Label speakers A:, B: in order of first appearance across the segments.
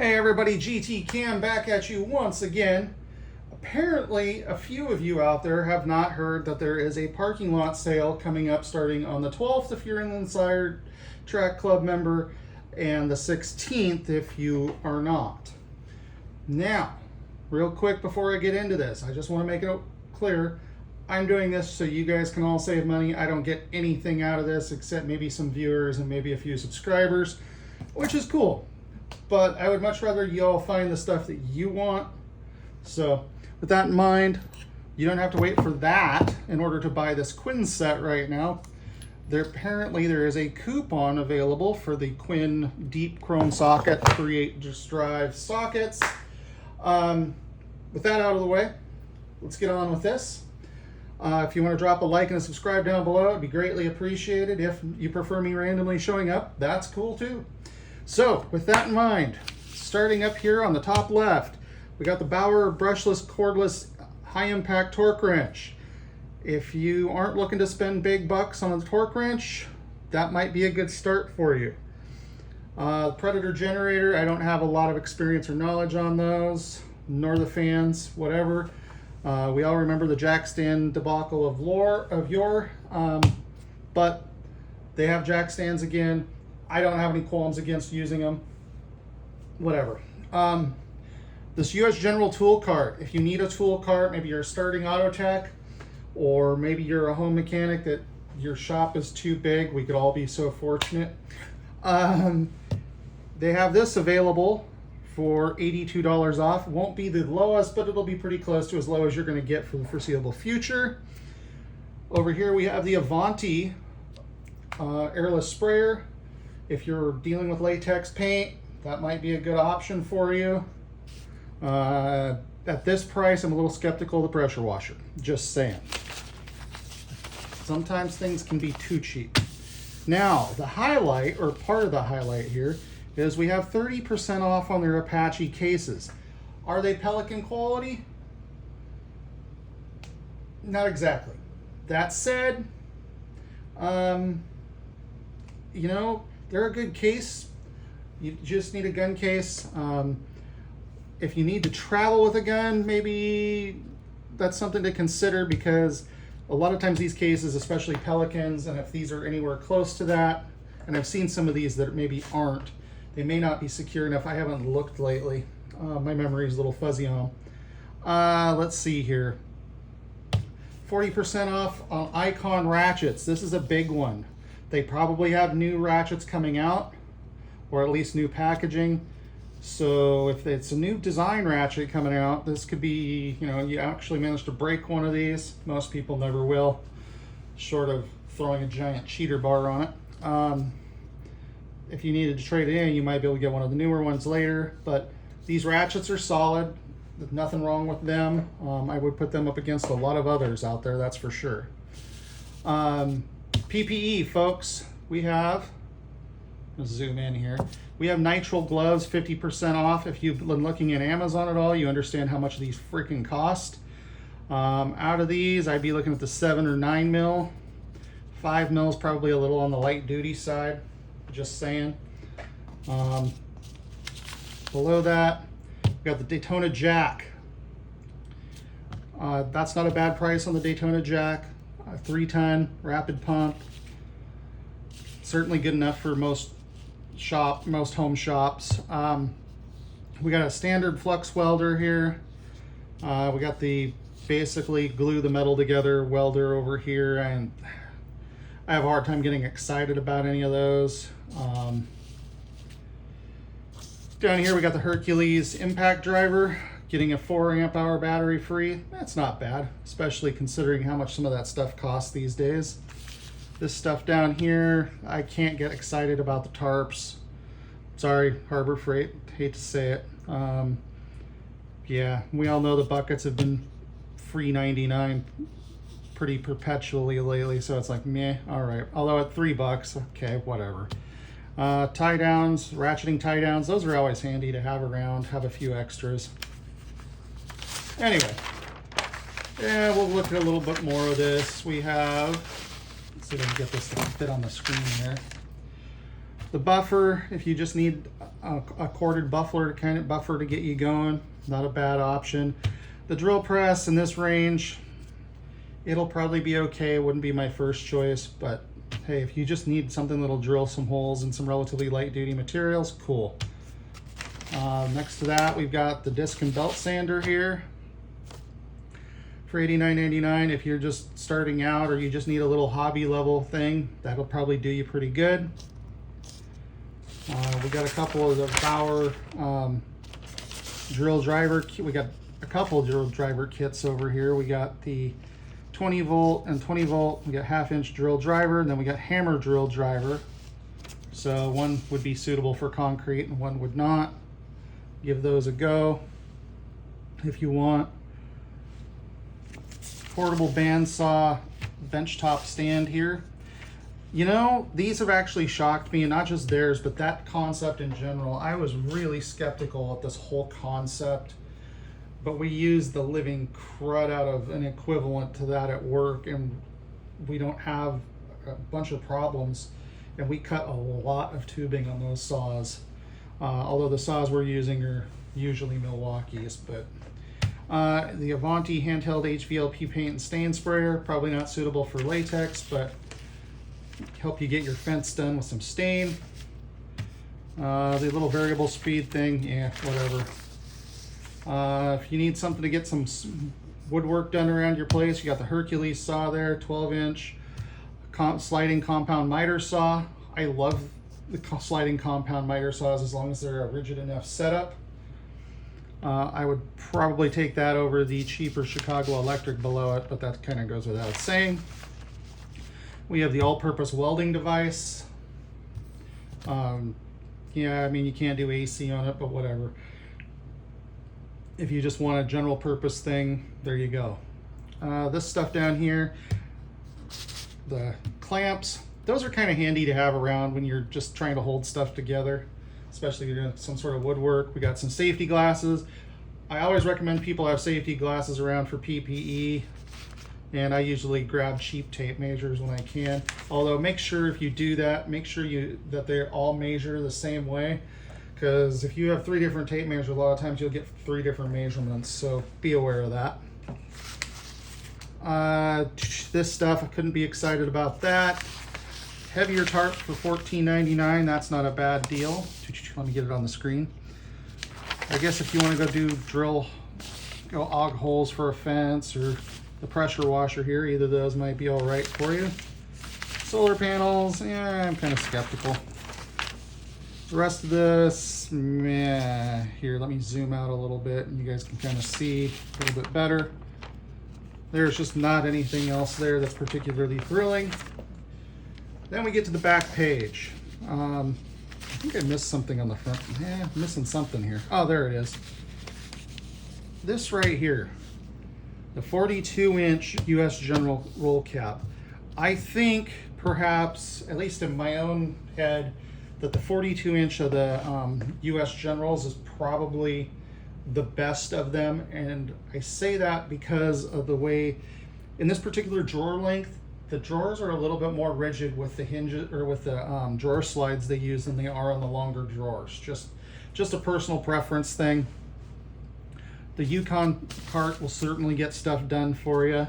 A: Hey everybody, GT Cam back at you once again. Apparently, a few of you out there have not heard that there is a parking lot sale coming up starting on the 12th if you're an Insider Track Club member, and the 16th if you are not. Now, real quick before I get into this, I just want to make it clear, I'm doing this so you guys can all save money. I don't get anything out of this except maybe some viewers and maybe a few subscribers, which is cool. But I would much rather you all find the stuff that you want. So with that in mind, you don't have to wait for that in order to buy this Quinn set right now. Apparently there is a coupon available for the Quinn Deep Chrome Socket 3/8 drive sockets. With that out of the way, let's get on with this. If you want to drop a like and a subscribe down below, it'd be greatly appreciated. If you prefer me randomly showing up, that's cool too. So, with that in mind, starting up here on the top left, we got the Bauer brushless, cordless, high-impact torque wrench. If you aren't looking to spend big bucks on a torque wrench, that might be a good start for you. Predator generator, I don't have a lot of experience or knowledge on those, nor the fans, whatever. We all remember the jack stand debacle of yore, but they have jack stands again. I don't have any qualms against using them. Whatever. This US General tool cart. If you need a tool cart, maybe you're a starting auto tech, or maybe you're a home mechanic that your shop is too big. We could all be so fortunate. They have this available for $82 off. It won't be the lowest, but it'll be pretty close to as low as you're going to get for the foreseeable future. Over here we have the Avanti airless sprayer. If you're dealing with latex paint, that might be a good option for you. At this price, I'm a little skeptical of the pressure washer. Just saying. Sometimes things can be too cheap. Now, the highlight, or part of the highlight here, is we have 30% off on their Apache cases. Are they Pelican quality? Not exactly. That said, you know, they're a good case. You just need a gun case. If you need to travel with a gun, maybe that's something to consider, because a lot of times these cases, especially Pelicans, and if these are anywhere close to that, and I've seen some of these that maybe aren't, they may not be secure enough. I haven't looked lately. My memory is a little fuzzy on them. Let's see here. 40% off on Icon ratchets. This is a big one. They probably have new ratchets coming out, or at least new packaging. So if it's a new design ratchet coming out, this could be, you know, you actually managed to break one of these. Most people never will, short of throwing a giant cheater bar on it. If you needed to trade it in, you might be able to get one of the newer ones later, but these ratchets are solid. There's nothing wrong with them. I would put them up against a lot of others out there, that's for sure. PPE, folks, we have, let's zoom in here. We have nitrile gloves, 50% off. If you've been looking at Amazon at all, you understand how much these freaking cost. Out of these, I'd be looking at the 7 or 9 mil. 5 mil is probably a little on the light duty side, just saying. Below that, we got the Daytona Jack. That's not a bad price on the Daytona Jack. 3-ton rapid pump, certainly good enough for most home shops. We got a standard flux welder here. We got the basically glue the metal together welder over here, and I have a hard time getting excited about any of those. Down here we got the Hercules impact driver, getting a 4 amp hour battery free. That's not bad, especially considering how much some of that stuff costs these days. This stuff down here, I can't get excited about the tarps. Sorry, Harbor Freight, hate to say it. Yeah, we all know the buckets have been free 99 pretty perpetually lately, so it's like, meh, all right. Although at $3, okay, whatever. Tie downs, ratcheting tie downs, those are always handy to have around, have a few extras. Anyway, yeah, we'll look at a little bit more of this. We have, let's see if I can get this to fit on the screen here. The buffer, if you just need a corded buffer to get you going, not a bad option. The drill press in this range, it'll probably be okay. It wouldn't be my first choice, but hey, if you just need something that'll drill some holes in some relatively light duty materials, cool. Next to that, we've got the disc and belt sander here for $89.99. If you're just starting out or you just need a little hobby level thing, that'll probably do you pretty good. We got a couple of the Bauer drill driver. We got a couple drill driver kits over here. We got the 20 volt and 20 volt. We got 1/2 inch drill driver, and then we got hammer drill driver. So one would be suitable for concrete and one would not. Give those a go if you want. Portable bandsaw benchtop stand here. You know, these have actually shocked me, and not just theirs, but that concept in general. I was really skeptical of this whole concept, but we use the living crud out of an equivalent to that at work, and we don't have a bunch of problems, and we cut a lot of tubing on those saws. Although the saws we're using are usually Milwaukee's, but the Avanti handheld HVLP paint and stain sprayer, probably not suitable for latex, but help you get your fence done with some stain. The little variable speed thing, yeah, whatever. If you need something to get some woodwork done around your place, you got the Hercules saw there, 12-inch sliding compound miter saw. I love the sliding compound miter saws as long as they're a rigid enough setup. I would probably take that over the cheaper Chicago Electric below it, but that kind of goes without saying. We have the all-purpose welding device. Yeah, I mean, you can't do AC on it, but whatever. If you just want a general purpose thing, there you go. This stuff down here, the clamps, those are kind of handy to have around when you're just trying to hold stuff together, especially if you're doing some sort of woodwork. We got some safety glasses. I always recommend people have safety glasses around for PPE, and I usually grab cheap tape measures when I can. Although make sure if you do that, make sure that they all measure the same way, because if you have 3 different tape measures, a lot of times you'll get 3 different measurements, so be aware of that. This stuff, I couldn't be excited about that. Heavier tarp for $14.99, that's not a bad deal. Let me get it on the screen. I guess if you want to go aug holes for a fence, or the pressure washer here, either of those might be all right for you. Solar panels, yeah, I'm kind of skeptical. The rest of this, meh. Here, let me zoom out a little bit and you guys can kind of see a little bit better. There's just not anything else there that's particularly thrilling. Then we get to the back page. I think I missed something on the front. Yeah, I'm missing something here. Oh, there it is. This right here, the 42-inch US General roll cap. I think perhaps, at least in my own head, that the 42-inch of the US Generals is probably the best of them. And I say that because of the way, in this particular drawer length, the drawers are a little bit more rigid with the hinges, or with the drawer slides they use, than they are on the longer drawers. Just a personal preference thing. The Yukon cart will certainly get stuff done for you.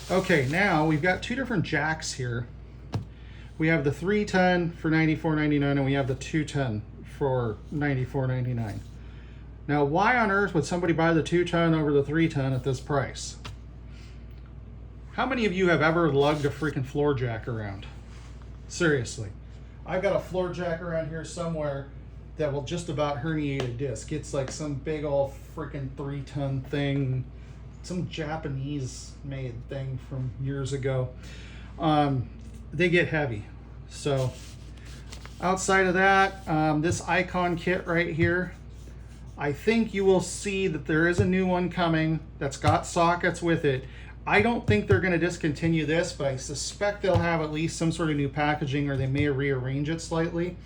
A: Okay, now we've got 2 different jacks here. We have the 3-ton for $94.99 and we have the 2-ton for $94.99. Now, why on earth would somebody buy the 2-ton over the 3-ton at this price? How many of you have ever lugged a freaking floor jack around? Seriously. I've got a floor jack around here somewhere that will just about herniate a disc. It's like some big old freaking 3-ton thing, some Japanese made thing from years ago. They get heavy. So outside of that, this Icon kit right here, I think you will see that there is a new one coming that's got sockets with it. I don't think they're going to discontinue this, but I suspect they'll have at least some sort of new packaging, or they may rearrange it slightly.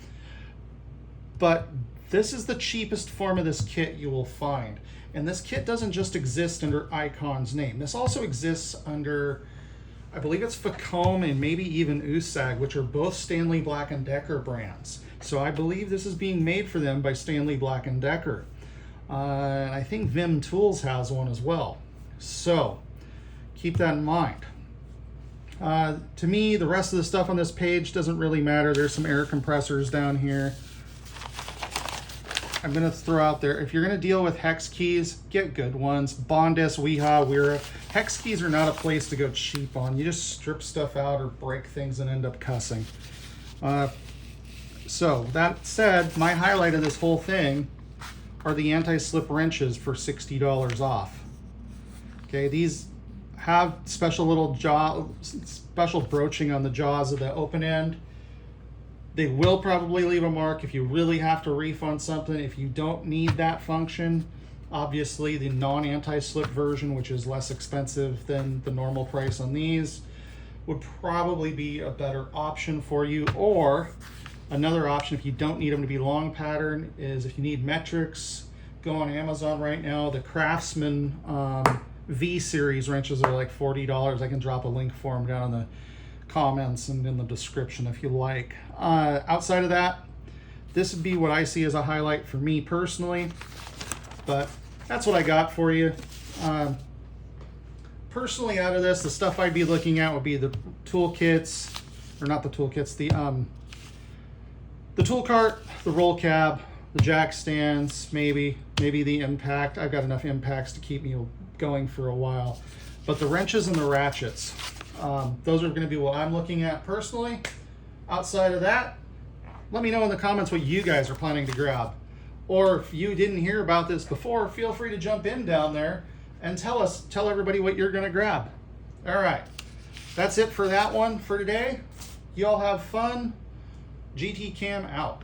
A: But this is the cheapest form of this kit you will find. And this kit doesn't just exist under Icon's name. This also exists under I believe it's Facom and maybe even USAG, which are both Stanley Black & Decker brands. So I believe this is being made for them by Stanley Black & Decker. And I think Vim Tools has one as well. So keep that in mind. To me, the rest of the stuff on this page doesn't really matter. There's some air compressors down here. I'm going to throw out there, if you're going to deal with hex keys, get good ones. Bondis, Weha, Wera. Hex keys are not a place to go cheap on. You just strip stuff out or break things and end up cussing. So that said, my highlight of this whole thing are the anti-slip wrenches for $60 off. Okay, these have special little special broaching on the jaws of the open end. They will probably leave a mark if you really have to refund something. If you don't need that function, obviously the non-anti-slip version, which is less expensive than the normal price on these, would probably be a better option for you. Or another option, if you don't need them to be long pattern, is if you need metrics, go on Amazon right now. The Craftsman V series wrenches are like $40. I can drop a link for them down in the comments and in the description if you like. Outside of that, this would be what I see as a highlight for me personally, but that's what I got for you. Personally, out of this, the stuff I'd be looking at would be the toolkits, or not the toolkits, the tool cart, the roll cab, the jack stands, maybe the impact. I've got enough impacts to keep me going for a while, but the wrenches and the ratchets, those are going to be what I'm looking at personally. Outside of that, let me know in the comments what you guys are planning to grab. Or if you didn't hear about this before, feel free to jump in down there and tell everybody what you're going to grab. All right, that's it for that one for today. Y'all have fun. GT Cam out.